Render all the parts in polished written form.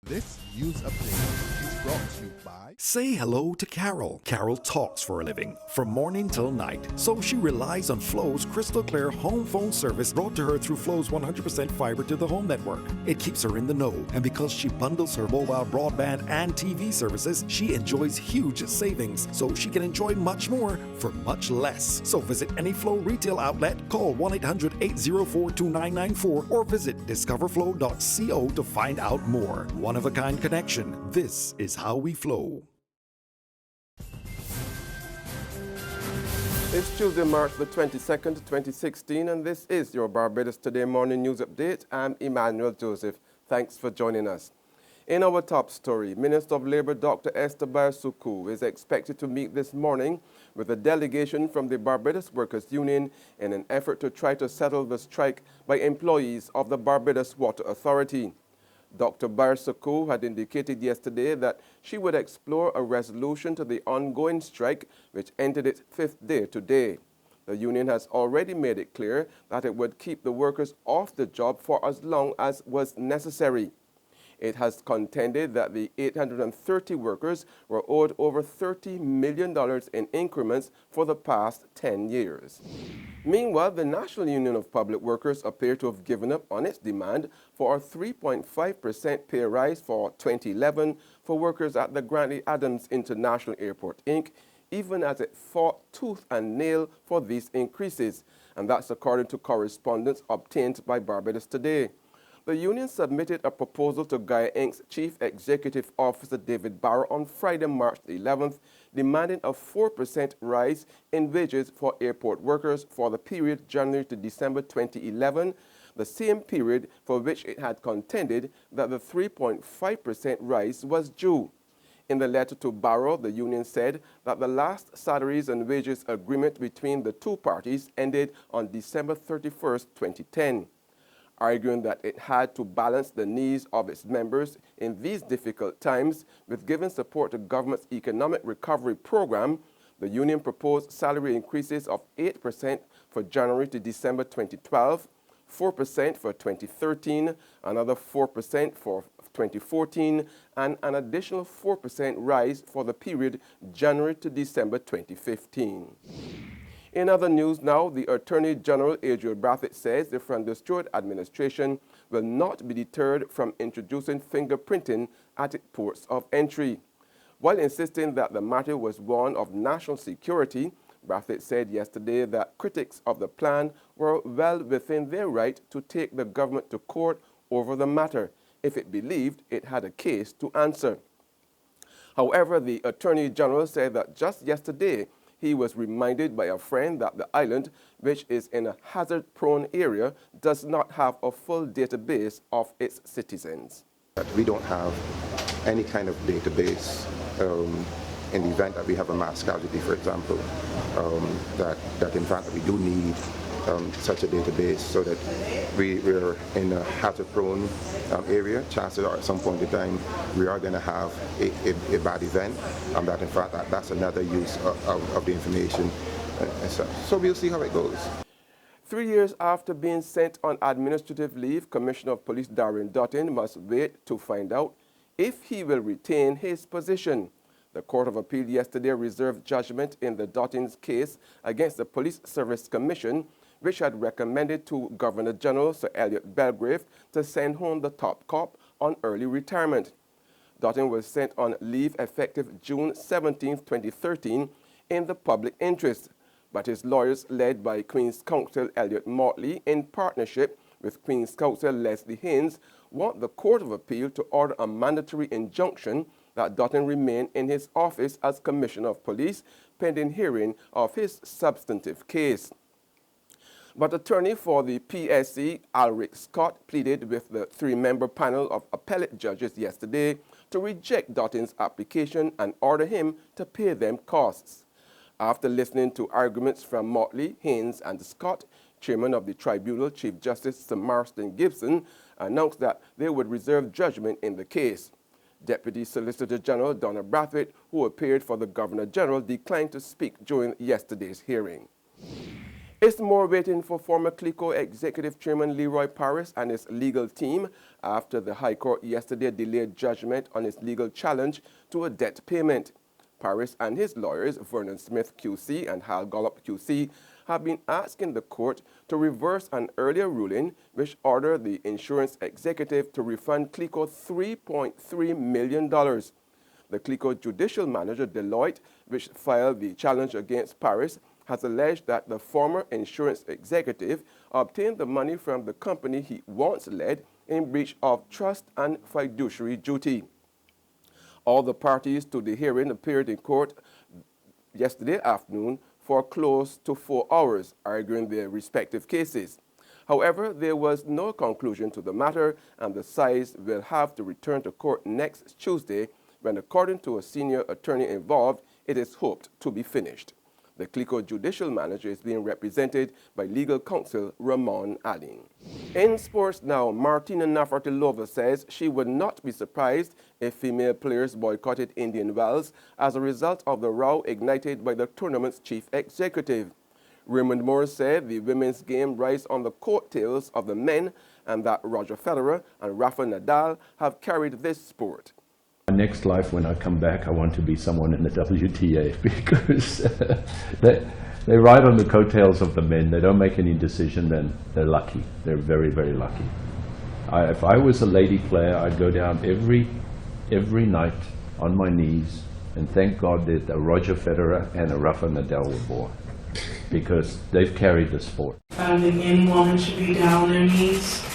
This news update is brought to you by... Say hello to Carol. Carol talks for a living, from morning till night. So she relies on Flo's crystal clear home phone service brought to her through Flo's 100% fiber to the home network. It keeps her in the know, and because she bundles her mobile broadband and TV services, she enjoys huge savings, so she can enjoy much more for much less. So visit any Flo retail outlet, call 1-800-804-2994, or visit discoverflow.co to find out more. One-of-a-kind connection. This is how we flow. It's Tuesday, March the 22nd, 2016, and this is your Barbados Today Morning News Update. I'm Emmanuel Joseph. Thanks for joining us. In our top story, Minister of Labour Dr. Esther Baer-Suku is expected to meet this morning with a delegation from the Barbados Workers Union in an effort to try to settle the strike by employees of the Barbados Water Authority. Dr. Baer-Suku had indicated yesterday that she would explore a resolution to the ongoing strike, which entered its fifth day today. The union has already made it clear that it would keep the workers off the job for as long as was necessary. It has contended that the 830 workers were owed over $30 million in increments for the past 10 years. Meanwhile, the National Union of Public Workers appear to have given up on its demand for a 3.5% pay rise for 2011 for workers at the Grantley Adams International Airport, Inc., even as it fought tooth and nail for these increases, and that's according to correspondence obtained by Barbados Today. The union submitted a proposal to Gaia Inc.'s Chief Executive Officer David Barrow on Friday, March 11th, demanding a 4% rise in wages for airport workers for the period January to December 2011, the same period for which it had contended that the 3.5% rise was due. In the letter to Barrow, the union said that the last salaries and wages agreement between the two parties ended on December 31st, 2010. Arguing that it had to balance the needs of its members in these difficult times with giving support to government's economic recovery program, the union proposed salary increases of 8% for January to December 2012, 4% for 2013, another 4% for 2014, and an additional 4% rise for the period January to December 2015. In other news now, the Attorney General Adriel Brathwaite says the Fernando Stewart administration will not be deterred from introducing fingerprinting at its ports of entry. While insisting that the matter was one of national security, Brathwaite said yesterday that critics of the plan were well within their right to take the government to court over the matter if it believed it had a case to answer. However, the Attorney General said that just yesterday, he was reminded by a friend that the island, which is in a hazard-prone area, does not have a full database of its citizens. We don't have any kind of database in the event that we have a mass casualty, for example, that in fact we do need such a database so that we're in a hazard-prone area. Chances are at some point in time we are going to have a bad event, and that in fact that's another use of the information. So we'll see how it goes. 3 years after being sent on administrative leave, Commissioner of Police Darren Dutton must wait to find out if he will retain his position. The Court of Appeal yesterday reserved judgment in the Dutton's case against the Police Service Commission, which had recommended to Governor General Sir Elliot Belgrave to send home the top cop on early retirement. Dutton was sent on leave effective June 17, 2013, in the public interest, but his lawyers, led by Queen's Counsel Elliot Motley, in partnership with Queen's Counsel Leslie Haynes, want the Court of Appeal to order a mandatory injunction that Dutton remain in his office as Commissioner of Police pending hearing of his substantive case. But attorney for the PSC, Alric Scott, pleaded with the three-member panel of appellate judges yesterday to reject Dutton's application and order him to pay them costs. After listening to arguments from Motley, Haynes, and Scott, chairman of the tribunal, Chief Justice Sir Marston Gibson, announced that they would reserve judgment in the case. Deputy Solicitor General Donna Brathwaite, who appeared for the Governor General, declined to speak during yesterday's hearing. It's more waiting for former CLICO Executive Chairman Leroy Paris and his legal team after the High Court yesterday delayed judgment on his legal challenge to a debt payment. Paris and his lawyers, Vernon Smith QC and Hal Gollop QC, have been asking the court to reverse an earlier ruling which ordered the insurance executive to refund CLICO $3.3 million. The CLICO judicial manager, Deloitte, which filed the challenge against Paris, has alleged that the former insurance executive obtained the money from the company he once led in breach of trust and fiduciary duty. All the parties to the hearing appeared in court yesterday afternoon for close to 4 hours, arguing their respective cases. However, there was no conclusion to the matter, and the sides will have to return to court next Tuesday when, according to a senior attorney involved, it is hoped to be finished. The CLICO judicial manager is being represented by legal counsel Ramon Allen. In sports now, Martina Navratilova says she would not be surprised if female players boycotted Indian Wells as a result of the row ignited by the tournament's chief executive. Raymond Moore said the women's game rides on the coattails of the men and that Roger Federer and Rafa Nadal have carried this sport. My next life, when I come back, I want to be someone in the WTA because they ride on the coattails of the men. They don't make any decision, then they're lucky. They're very, very lucky. If I was a lady player, I'd go down every night on my knees and thank God that a Roger Federer and a Rafa Nadal were born because they've carried the sport. I don't think any woman should be down on their knees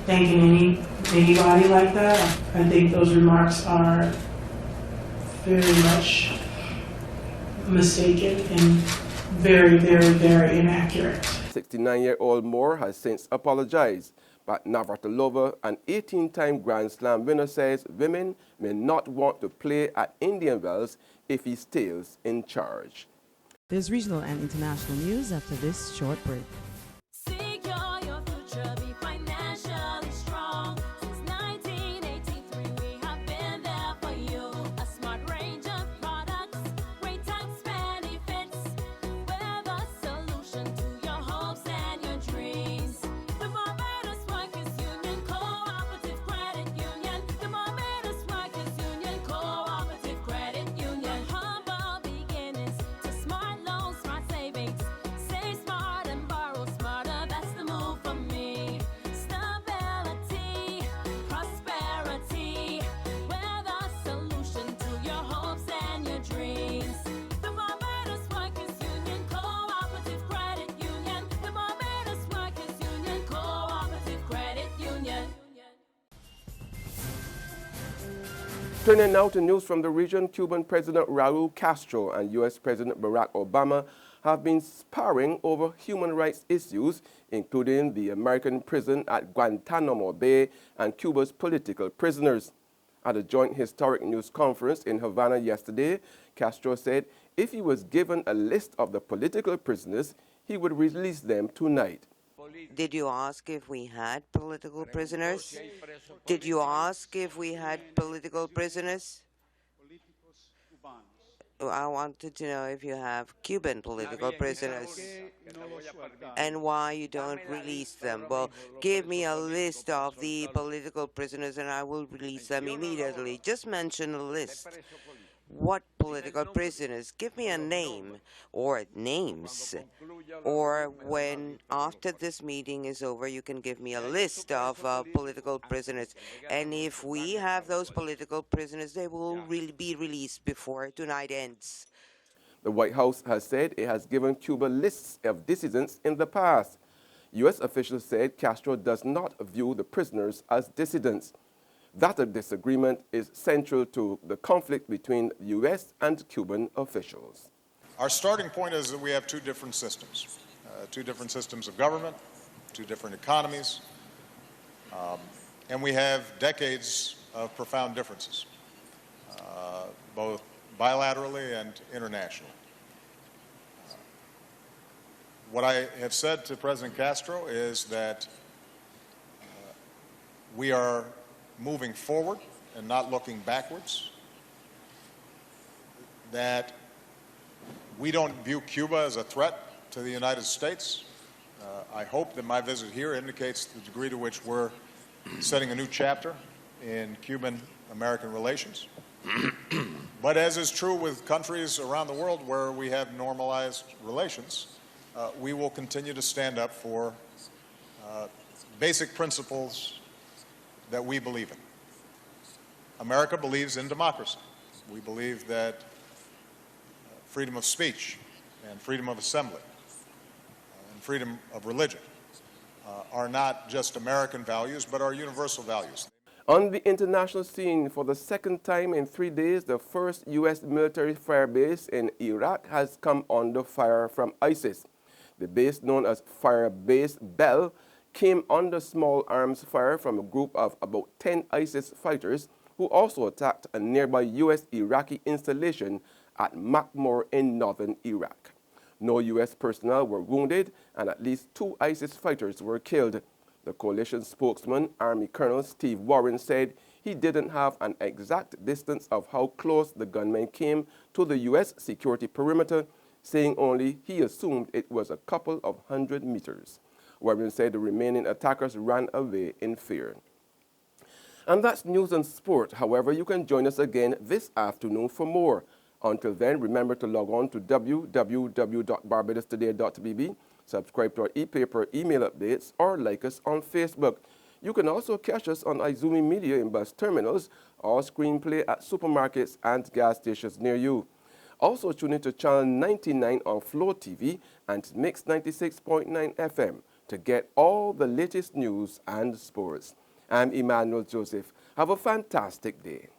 thanking anybody like that. I think those remarks are very much mistaken and very, very, very inaccurate. 69-year-old Moore has since apologized, but Navratilova, an 18-time Grand Slam winner, says women may not want to play at Indian Wells if he stays in charge. There's regional and international news after this short break. Turning now to news from the region, Cuban President Raul Castro and U.S. President Barack Obama have been sparring over human rights issues, including the American prison at Guantanamo Bay and Cuba's political prisoners. At a joint historic news conference in Havana yesterday, Castro said if he was given a list of the political prisoners, he would release them tonight. Did you ask if we had political prisoners? Did you ask if we had political prisoners? I wanted to know if you have Cuban political prisoners and why you don't release them. Well, give me a list of the political prisoners and I will release them immediately. Just mention a list. What political prisoners? Give me a name or names. Or when after this meeting is over, you can give me a list of political prisoners. And if we have those political prisoners, they will really be released before tonight ends. The White House has said it has given Cuba lists of dissidents in the past. U.S. officials said Castro does not view the prisoners as dissidents. That a disagreement is central to the conflict between U.S. and Cuban officials. Our starting point is that we have two different systems of government, two different economies, and we have decades of profound differences, both bilaterally and internationally. What I have said to President Castro is that we are moving forward and not looking backwards, that we don't view Cuba as a threat to the United States. I hope that my visit here indicates the degree to which we're setting a new chapter in Cuban-American relations. But as is true with countries around the world where we have normalized relations, we will continue to stand up for basic principles that we believe in. America believes in democracy. We believe that freedom of speech and freedom of assembly and freedom of religion are not just American values, but are universal values. On the international scene, for the second time in 3 days, the first U.S. military fire base in Iraq has come under fire from ISIS. The base, known as Fire Base Bell, came under small arms fire from a group of about 10 ISIS fighters who also attacked a nearby U.S.-Iraqi installation at Makmur in northern Iraq. No U.S. personnel were wounded, and at least 2 ISIS fighters were killed. The coalition spokesman, Army Colonel Steve Warren, said he didn't have an exact distance of how close the gunmen came to the U.S. security perimeter, saying only he assumed it was a couple of 100 meters. Warren said the remaining attackers ran away in fear. And that's news and sport. However, you can join us again this afternoon for more. Until then, remember to log on to www.barbadostoday.bb, subscribe to our e-paper email updates, or like us on Facebook. You can also catch us on Izumi Media in bus terminals or screenplay at supermarkets and gas stations near you. Also tune into channel 99 on Flow TV and Mix 96.9 FM to get all the latest news and sports. I'm Emmanuel Joseph. Have a fantastic day.